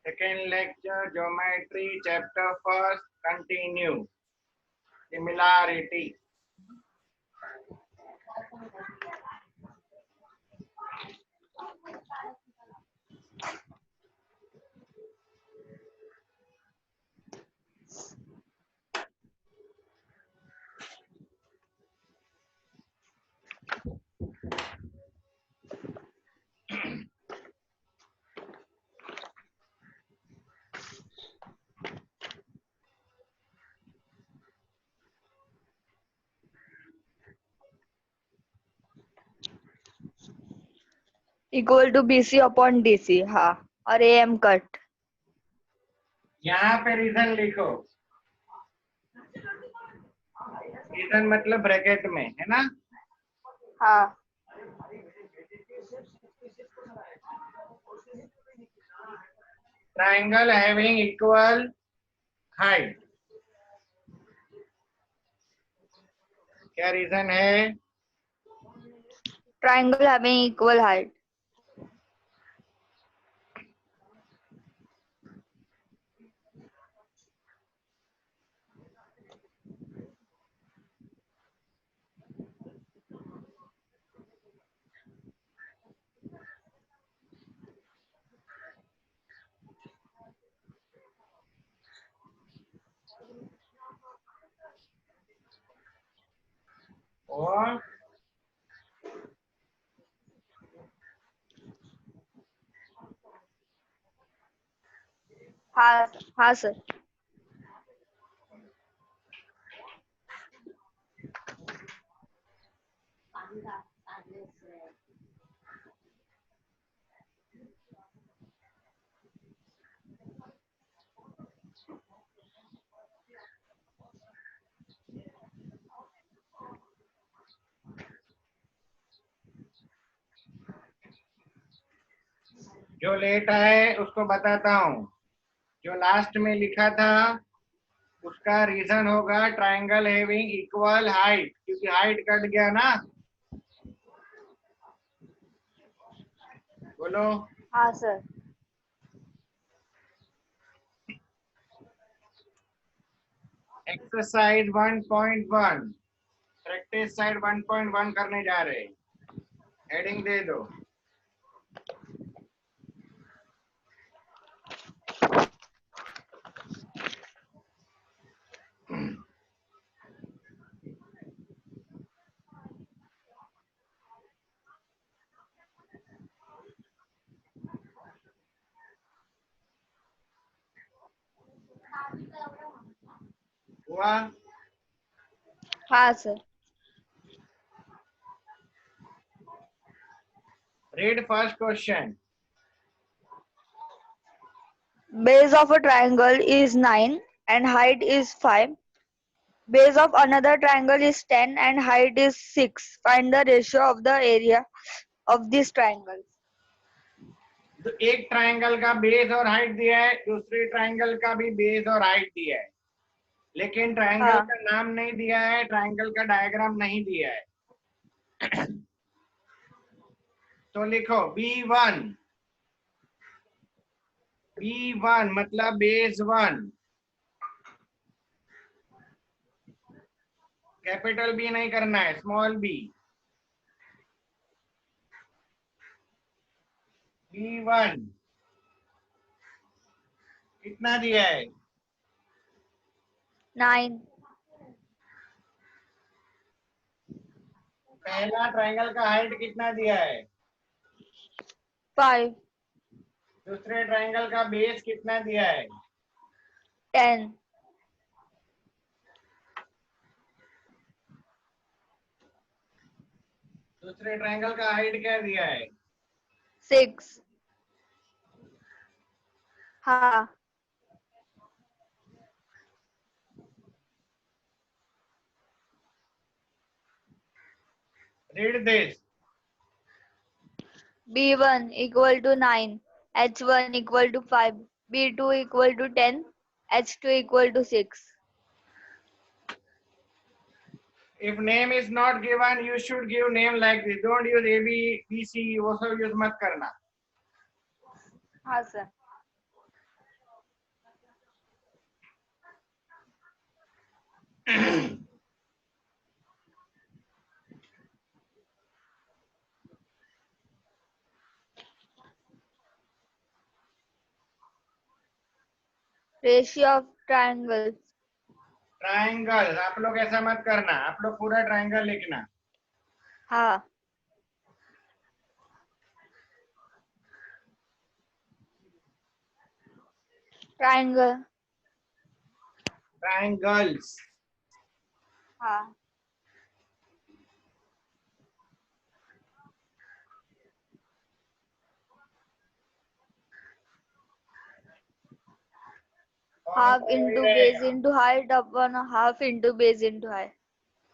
Second lecture, geometry, chapter first, continue. Similarity. Equal to BC upon DC, हाँ, और AM cut. यहाँ पे reason लिखो। रीजन मतलब ब्रैकेट में, है ना? हाँ। Triangle having equal height. क्या रीजन है? Triangle having equal height. और हाँ हाँ सर। जो लेट है उसको बताता हूँ। जो लास्ट में लिखा था उसका रीजन होगा ट्राइंगल हैविंग इक्वल हाइट, क्योंकि हाइट कट गया ना। बोलो। हाँ सर। एक्सरसाइज 1.1 प्रैक्टिस साइड 1.1 करने जा रहे हैं। हेडिंग दे दो। हुआ? हाँ sir. Read first question. Base of a triangle is 9 and height is 5. Base of another triangle is 10 and height is 6. Find the ratio of the area of these triangles. तो एक triangle का base और height दिया है, दूसरे triangle का भी base और हाइट दिया है, लेकिन ट्राइंगल हाँ। का नाम नहीं दिया है, ट्राइंगल का डायग्राम नहीं दिया है। तो लिखो B1। B1 मतलब बेस 1। कैपिटल बी नहीं करना है, स्मॉल बी। B1 कितना दिया है? 9. पहला ट्राइंगल का हाइट कितना दिया है? 5. दूसरे ट्राइंगल का बेस कितना दिया है? 10. दूसरे ट्राइंगल का हाइट क्या दिया है? 6. हाँ। Read this. B1 equal to 9, H1 equal to 5, B2 equal to 10, H2 equal to 6. If name is not given, you should give name like this. Don't use A, B, B, C, वो सब use मत करना। हाँ sir. Ratio of triangle. Triangle आप लोग ऐसा मत करना, आप लोग पूरा ट्राइंगल लिखना। हाँ. Triangle. ट्राइंगल्स। हाँ. Half तो वही into base रहेगा। into height upon half into base into height.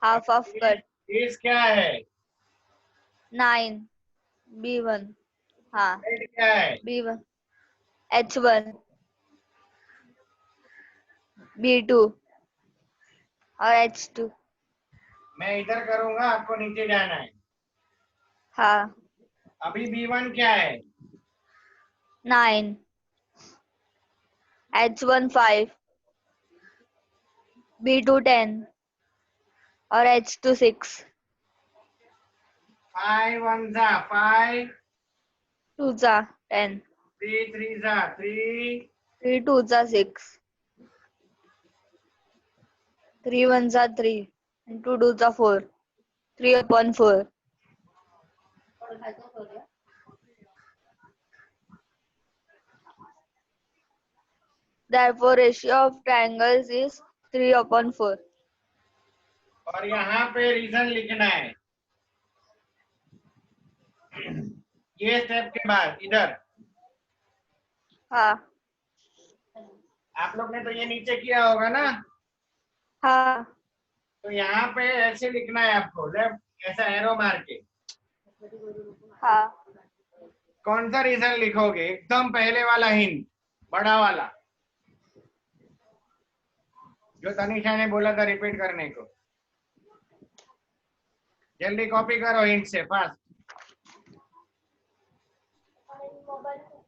Half of cut. इस क्या है? 9. B1. हाँ. हाइट क्या है? B1. H1. B2 और H2. मैं इधर करूंगा, आपको नीचे जाना है। हाँ. अभी B1 क्या है? 9. H1 5. B2 10 और H2 6. 5 1 जा 5, 2 जा 10. 3 3 जा 3, 3 2 जा 6. 3 1 जा 3 and 2 2 जा 4. 3 upon 4. Therefore, ratio of triangles is 3 upon 4. और यहाँ पे रीजन लिखना है। ये स्टेप के बाद इधर हाँ. आप लोग ने तो ये नीचे किया होगा ना, हाँ. तो यहाँ पे ऐसे लिखना है आपको, लेफ्ट ऐसा एरो मार के। हाँ. कौन सा रीजन लिखोगे? एकदम पहले वाला हिंट, बड़ा वाला, जो तनिषा ने बोला था रिपीट करने को। जल्दी कॉपी करो हिंट से fast.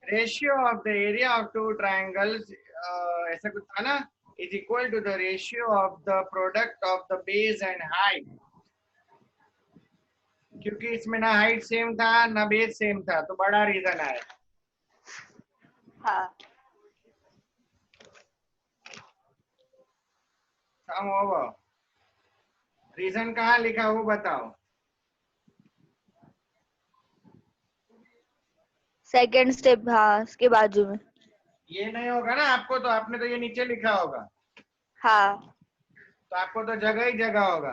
Ratio of the area of two triangles, ऐसा कुछ था ना, is equal to the ratio of the product of the base and height. क्योंकि इसमें ना हाइट सेम था ना बेस सेम था, तो बड़ा रीजन आया। हाँ. सम ओवर। रीजन कहाँ लिखा वो बताओ। Second step. हाँ, इसके बाजू में. ये नहीं होगा ना आपको, तो आपने तो ये नीचे लिखा होगा, हाँ. तो आपको तो जगह ही जगह होगा।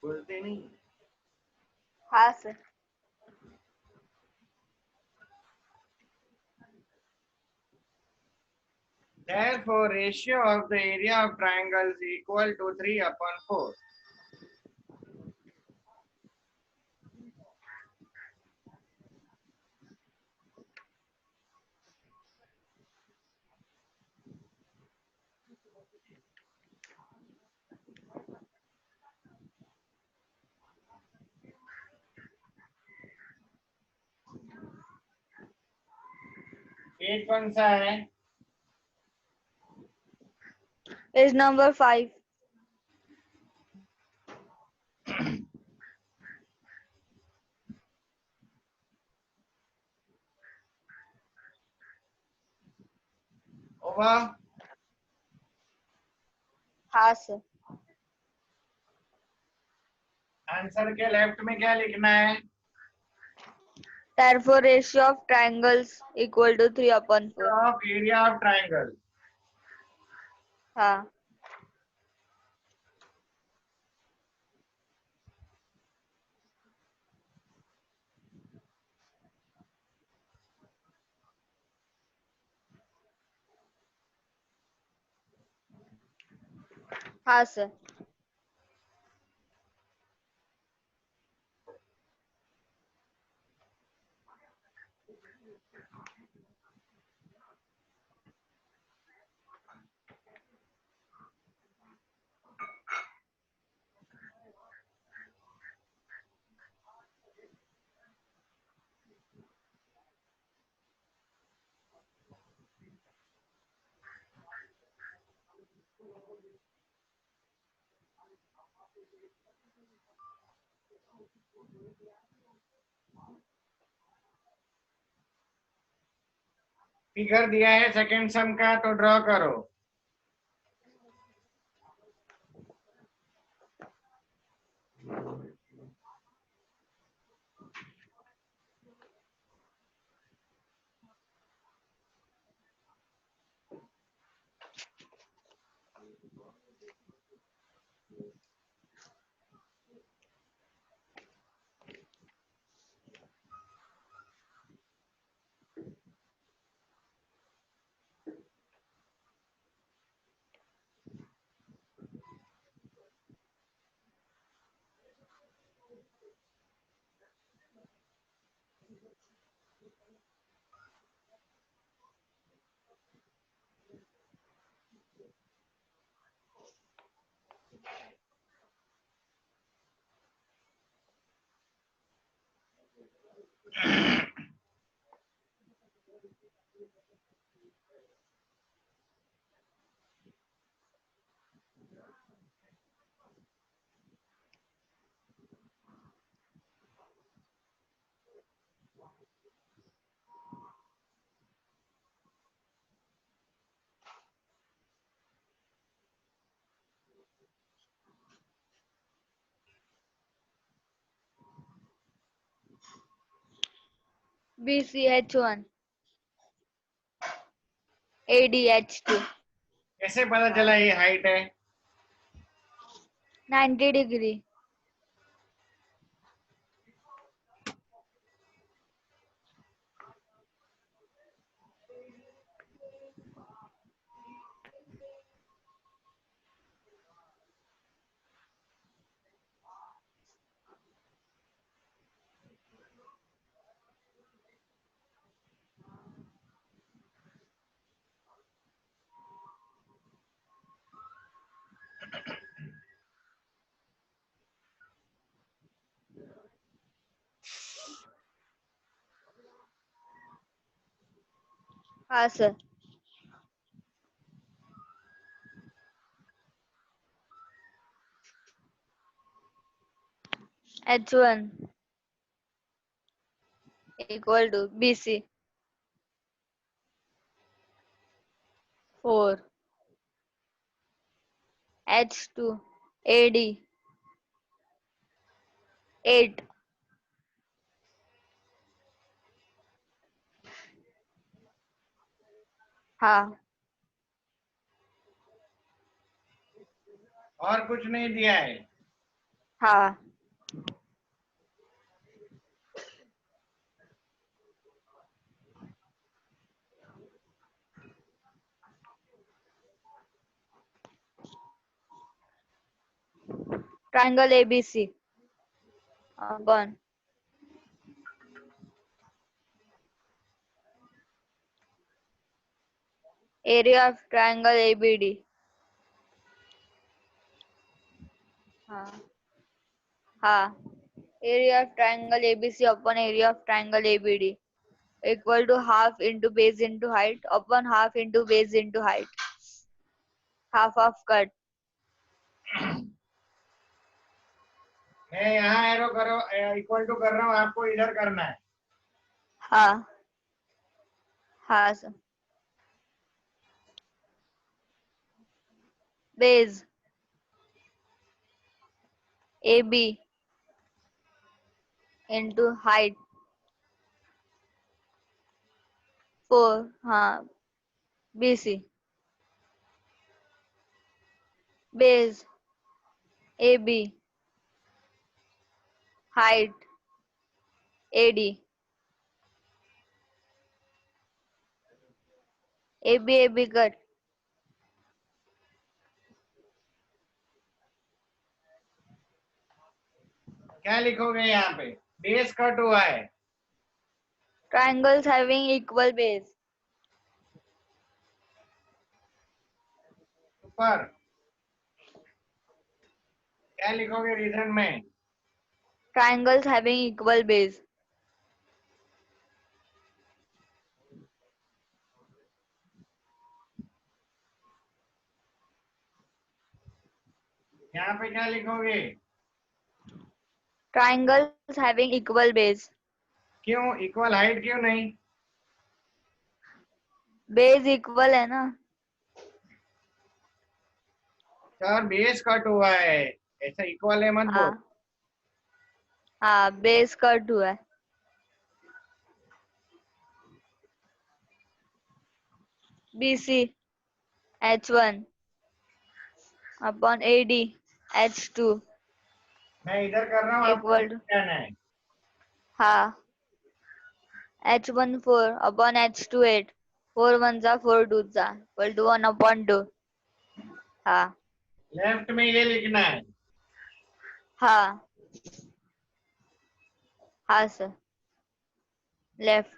बोलते नहीं। हाँ sir. Therefore, ratio of the area of triangle is equal to 3 upon 4. Page कौन सा है? Page number 5. ओवर। हाँ सर. आंसर के लेफ्ट में क्या लिखना है? Therefore, ratio of triangles equal to 3 upon 4. Of area of triangle. हाँ. हाँ सर. फिगर दिया है सेकंड सम का, तो ड्रॉ करो। BCH1 ADH2 कैसे पता चला ये हाइट है? 90 डिग्री। हाँ sir. H1 equal to BC 4 H2 AD 8। हाँ और कुछ नहीं दिया है? हाँ। Triangle ABC gone। Area of triangle ABD। हाँ हाँ। Area of triangle ABC upon area of triangle ABD equal to half into base into height upon half into base into height। Half of cut। मैं यहाँ arrow करो equal to कर रहा हूँ, आपको इधर करना है। हाँ हाँ sir. Base AB into height 4। हाँ BC base AB height AD AB cut। क्या लिखोगे यहाँ पे? बेस कट हुआ है। Triangles having equal base। ऊपर क्या लिखोगे रीजन में? Triangles having equal base। यहाँ पे क्या लिखोगे? Triangles having equal base। क्यों इक्वल हाइट क्यों नहीं? बेस इक्वल है ना? सर बेस कट हुआ है, ऐसा इक्वल है मत बोल। हाँ हाँ, बेस कट हुआ है। BC H1 upon AD H2 मैं इधर कर रहा हूँ, आपको इक्वल टू, कहना है। हाँ, H1 4 upon H2 8, 4 1 जा 4 2 जा इक्वल टू 1 upon 2। हाँ लेफ्ट में ये लिखना है। हाँ हाँ सर, लेफ्ट।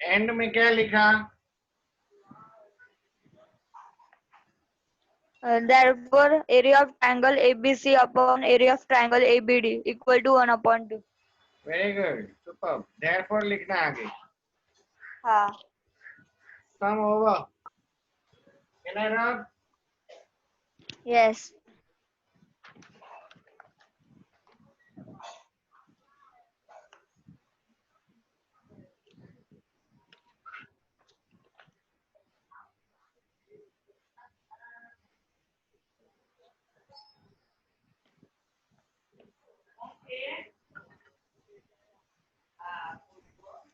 एंड में क्या लिखा? Therefore, area of triangle ABC upon area of triangle ABD equal to 1 upon 2। Very good, super. Therefore लिखना है आगे। हाँ सम ओवर। कैन आई रब? यस।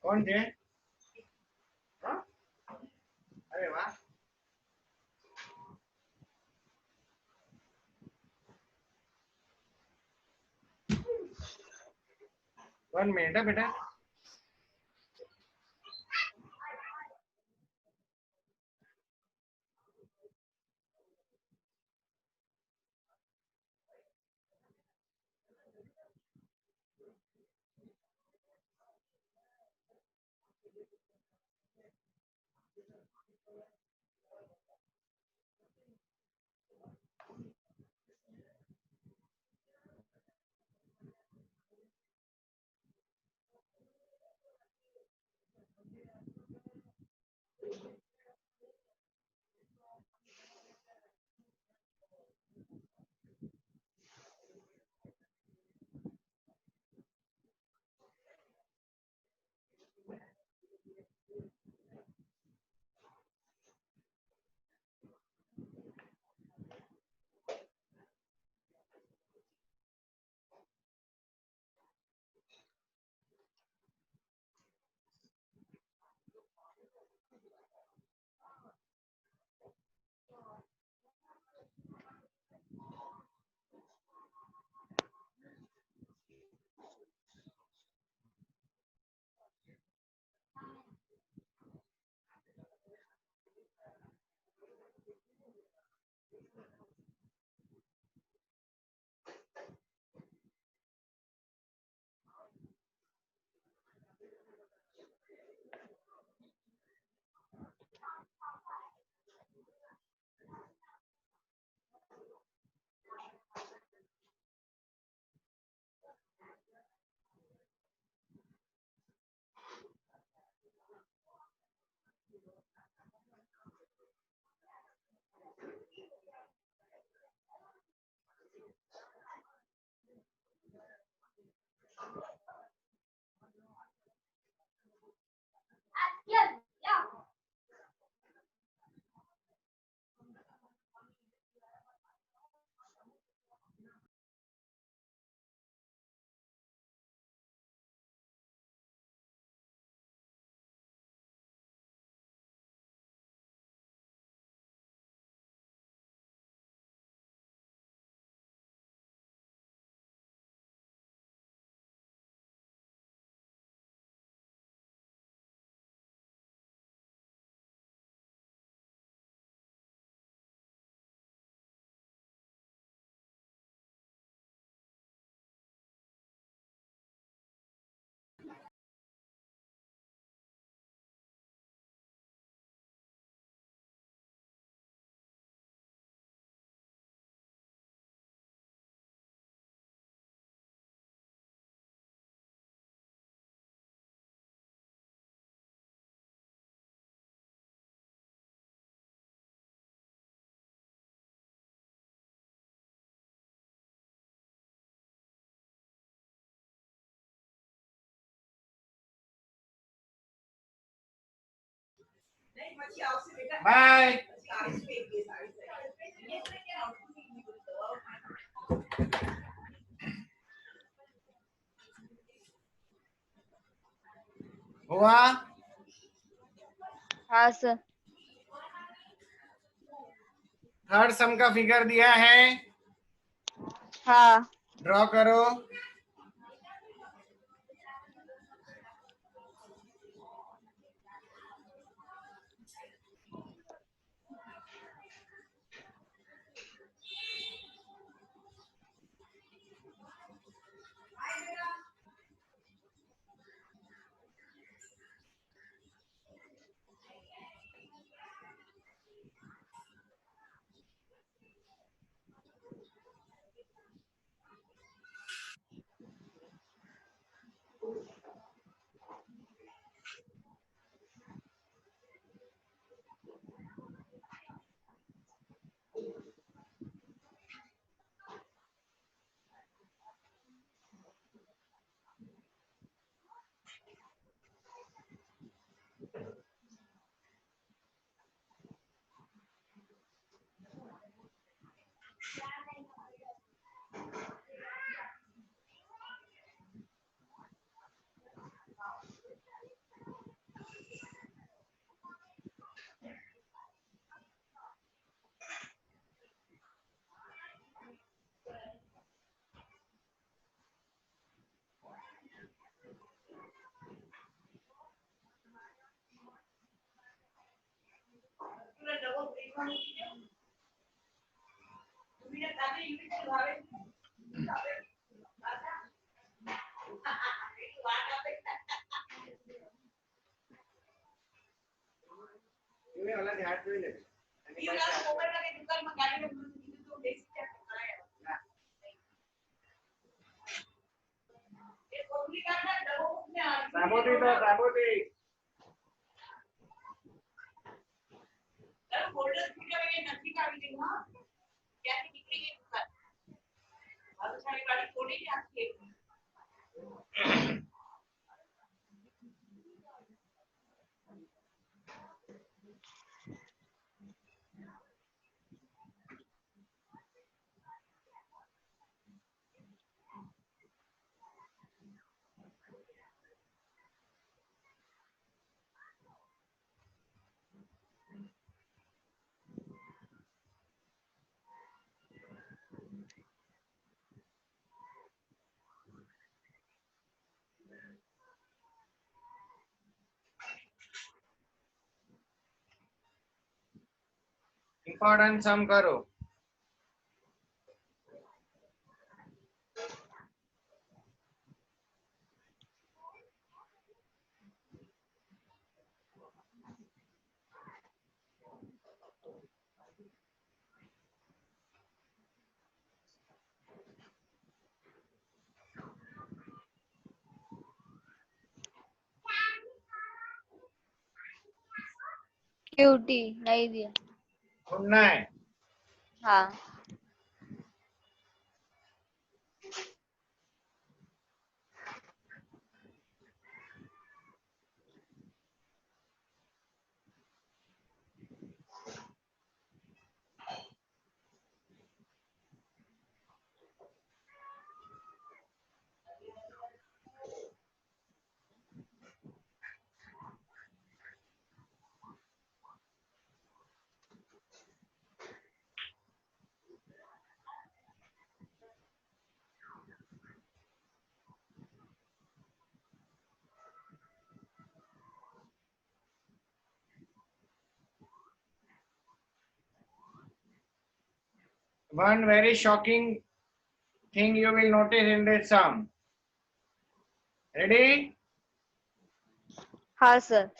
कौन थे? हाँ? अरे वाह। 1 मिनट है बेटा। बाय। हुआ? हाँ सर। थर्ड सम का फिगर दिया है, हाँ। ड्रॉ करो। राबोती तो राबोती। इंपॉर्टेंट सम करो। क्यूटी नहीं दिया। ढूंढना है। हाँ। One very shocking thing you will notice in this sum. Ready? हाँ सर।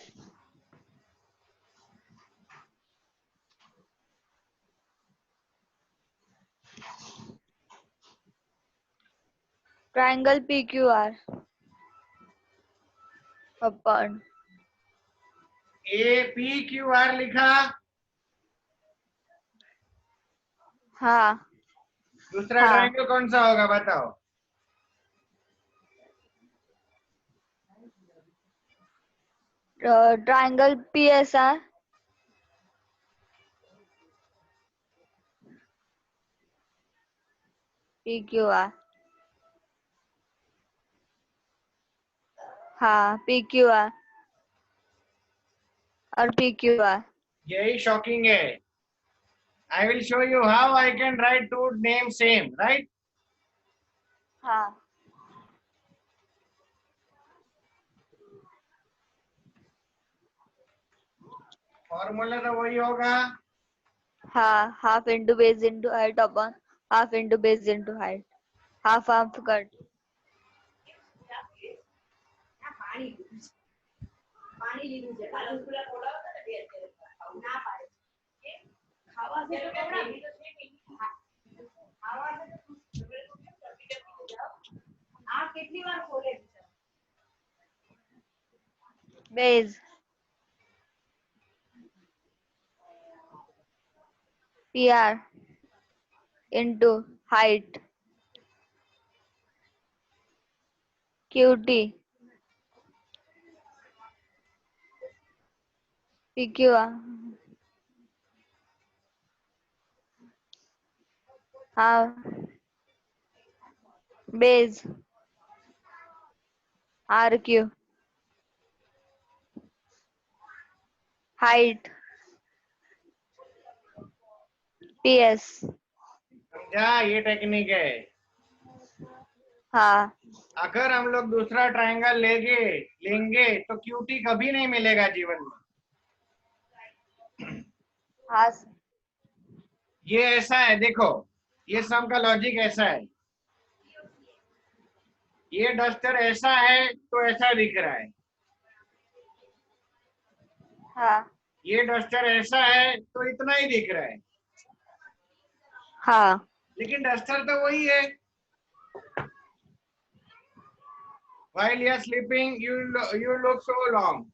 ट्राइंगल PQR अपन। APQR लिखा। हाँ। दूसरा हाँ। ट्रायंगल कौन सा होगा बताओ? Triangle PSR। PQR. हाँ PQR और PQR. यही शॉकिंग है. I will show you how I can write two names same, right? हाँ फॉर्मूला तो वही होगा. हाँ half into base into height upon half into base into height. Half cut. Base PR into height QT PQR. हाँ base RQ height PS. समझा? ये technique है. हाँ अगर हम लोग दूसरा ट्रायंगल लेंगे तो क्यूटी कभी नहीं मिलेगा जीवन में. हाँ ये ऐसा है, देखो, ये सम का लॉजिक ऐसा है. ये डस्टर ऐसा है तो ऐसा दिख रहा है. हाँ ये डस्टर ऐसा है तो इतना ही दिख रहा है. हाँ लेकिन डस्टर तो वही है. While you are sleeping, you look so long.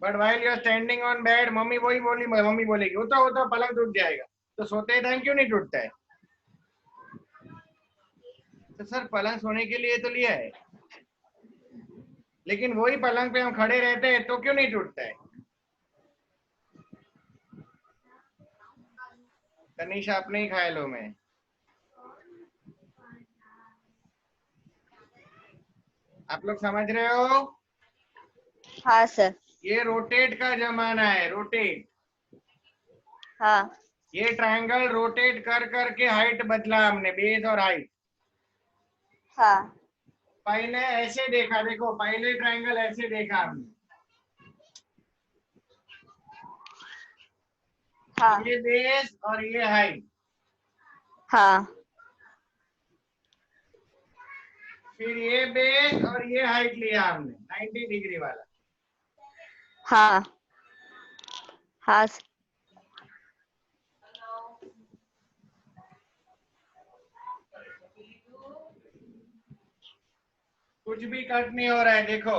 But while you are standing on bed, mummy बोलेगी होता पलंग टूट जाएगा. तो सोते टाइम क्यों नहीं टूटता है? तो सर पलंग सोने के लिए तो लिया है, लेकिन वही पलंग पे हम खड़े रहते हैं तो क्यों नहीं टूटता है? तनीषा अपने ही घायलों में. आप लोग समझ रहे हो? हाँ सर. ये रोटेट का जमाना है. रोटेट. हाँ ये ट्रायंगल रोटेट कर करके हाइट बदला हमने, बेस और हाइट. हाँ पहले ऐसे देखा, देखो पहले ट्रायंगल ऐसे देखा हमने. हाँ ये बेस और ये हाइट. हाँ फिर ये बेस और ये हाइट लिया हमने 90 डिग्री वाला. हाँ हाँ कुछ भी कट नहीं हो रहा है, देखो.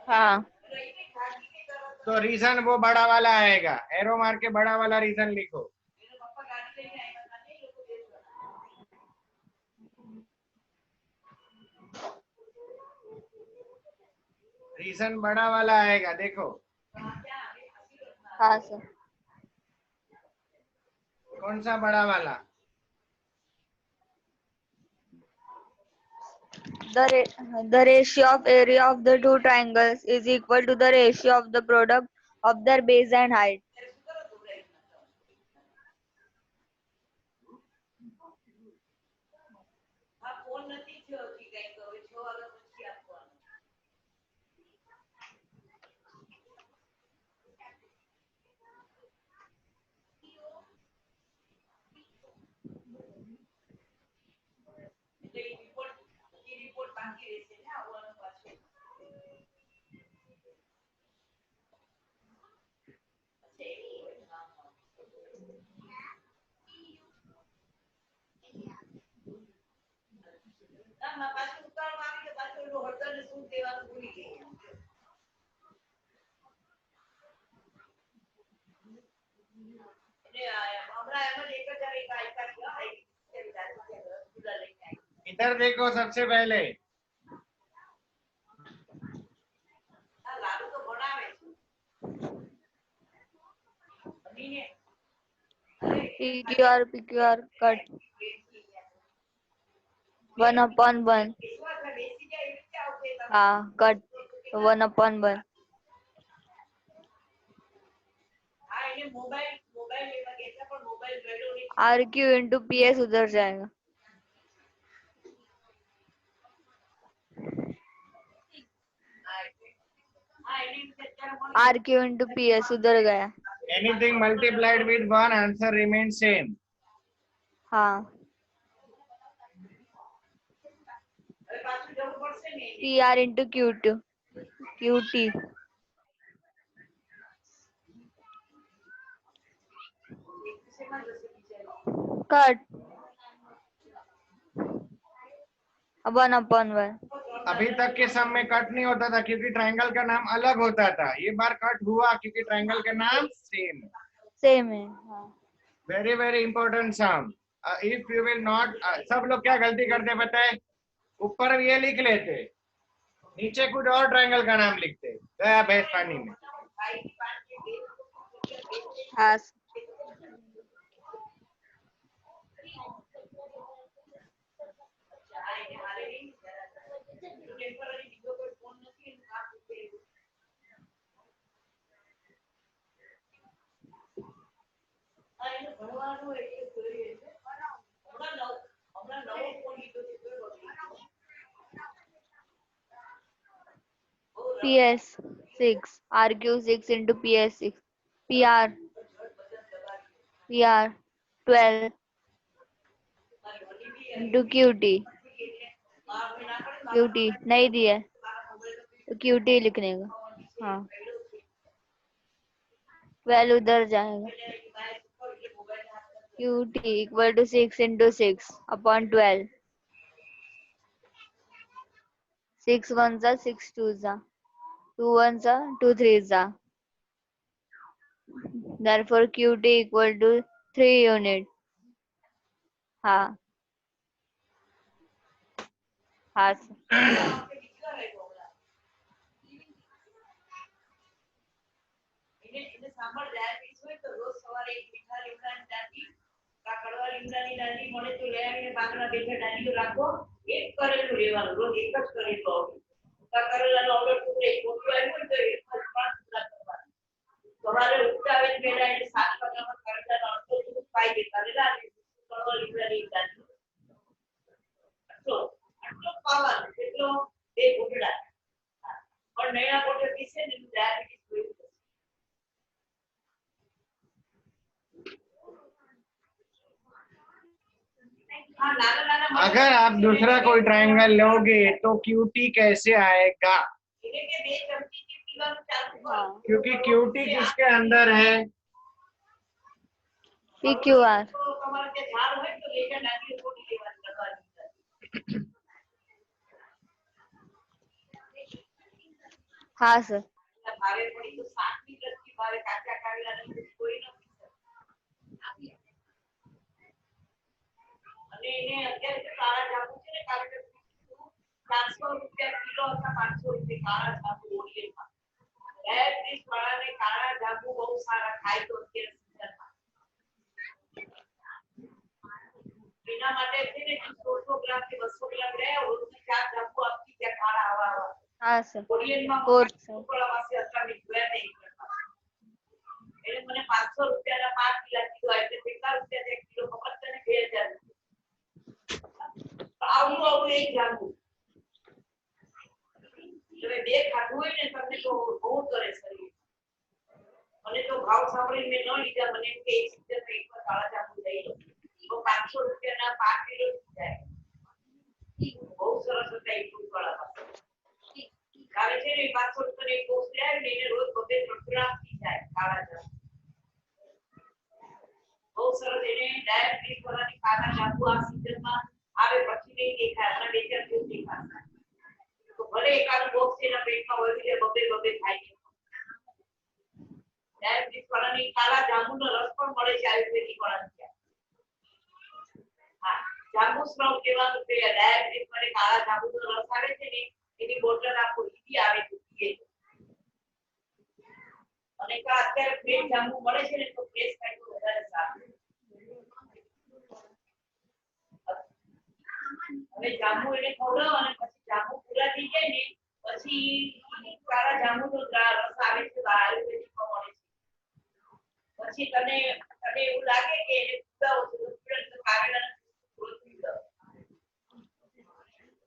हाँ तो रीजन वो बड़ा वाला आएगा. एरो मार के बड़ा वाला रीजन लिखो. रीजन बड़ा वाला आएगा, देखो. हाँ सर. कौन सा बड़ा वाला? The ratio of area of the two triangles is equal to the ratio of the product of their base and height. इधर देखो सबसे पहले. PQR cut 1/1. Cut 1/1. RQ into PS उधर जाएगा. RQ into PS उधर गया. Anything multiplied with 1, answer remains same. हाँ. PR into QT. Cut 1/1. अभी तक के सम में कट नहीं होता था क्योंकि ट्रायंगल का नाम अलग होता था. ये बार कट हुआ क्योंकि ट्रायंगल का नाम सेम. सेम है. हाँ. Very very important sum. If you will not, सब लोग क्या गलती करते पता है, ऊपर ये लिख लेते, नीचे कुछ और ट्रायंगल का नाम लिखते, गया भैंस पानी में. हाँ. PS 6. RQ 6 into PS 6. PR 12 into QT नहीं दिया तो QT लिखने का. हाँ. 12 उधर जाएगा. QT equal to 6 into 6/12. 6 1s are 6 2s are 2 1s are 2 3s are. Therefore QT equal to 3 unit. हाँ. हाँ. अगर आप दूसरा कोई ट्रायंगल लोगे तो QT कैसे आएगा? क्योंकि QT किसके अंदर है? PQR. हाँ सर. हाँ सर. 4 सर. હવે જાંબુ એને ખવડાવો અને પછી જાંબુ પૂરા થઈ જાય ને પછી કાળા જાંબુનો રસ આવે છે આયુર્વેદિકમાં મળે છે પછી તને એવું લાગે કે એને પીવડાવો છો તો પીવડાવો કારેલાનો થોડો પીવડાવો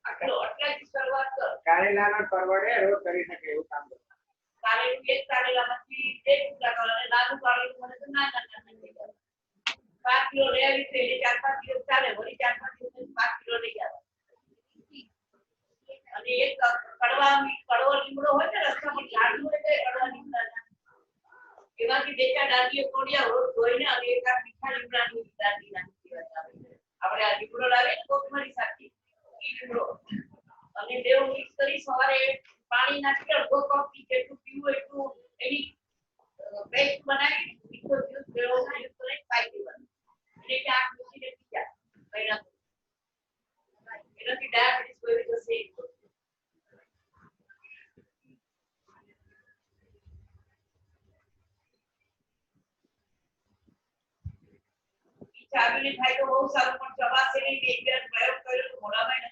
આટલાથી શરૂઆત કર કારેલાનો પરવડે રોજ કરી શકે એવું કામ કરો કારેલું એક કારેલામાંથી એક ટુકડા કરો અને નાનું કારેલું મને તો નાના થઈ જાય 5 કિલો લઈ આવી તો એને 4-5 કિલો ચાલે વળી 4-5 કિલો 5 કિલો લઈ આવે અને એક કડવો લીમડો હોય ને રસ્તામાં ઝાડવું હોય તો કડવા લીમડા એમાંથી બે ચાર ડાળીઓ તોડ્યા રોજ ધોઈને અને એક આ મીઠા લીમડાની ડાળી નાખી દેવાની આપણે આ લીમડો લાવે ને કોથમરી સાથે ઈ લીમડો અને બેવ મિક્સ કરી સવારે પાણી નાખી અડધો કપ જેટલું પીવું એટલું એની પેસ્ટ બનાવી મીઠો જ્યુસ બેવ યુઝ કરી ખાઈ દેવાનું એટલે કે આ મૂકીને પી જા એનાથી ડાયાબિટીસ કોઈ જશે ચાવીને ખાય તો બહુ સારું પણ ચવાશે નહીં એક વાર પ્રયોગ કર્યો તો મોઢામાં